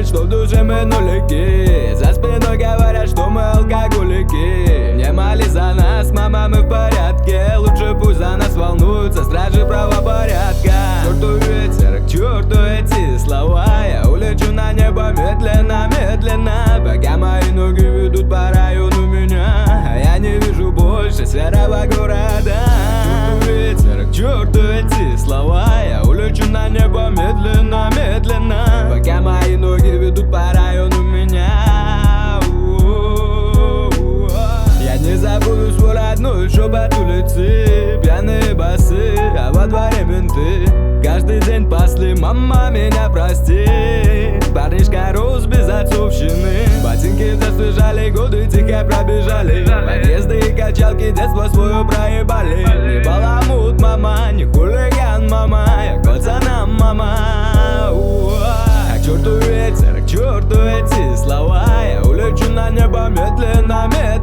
верить, что в душе мы нулики. За спиной говорят, что мы алкоголики. Не моли за нас, мама, мы в порядке. Лучше пусть за нас волнуются стражи правопорядка. К черту ветер, к черту эти слова. Я улечу на небо медленно, медленно, пока мои ноги ведут по району меня. А я не вижу больше серого города. К черту ветер, к черту эти слова. Я улечу на небо медленно, медленно, пока мои ноги ведут по району меня. Я не забуду свой родной шепот улицы. Пьяные басы, а во дворе менты. Каждый день пасли, мама, меня прости. Парнишка рос без отцовщины. Ботинки в детстве жали, годы тихо пробежали. Подъезды и качалки детство свое проебали. Не баламут, мама, не хулиган, мама. Я к пацанам, мама. А к черту ветер, к черту эти слова. Я улечу на небо медленно, медленно,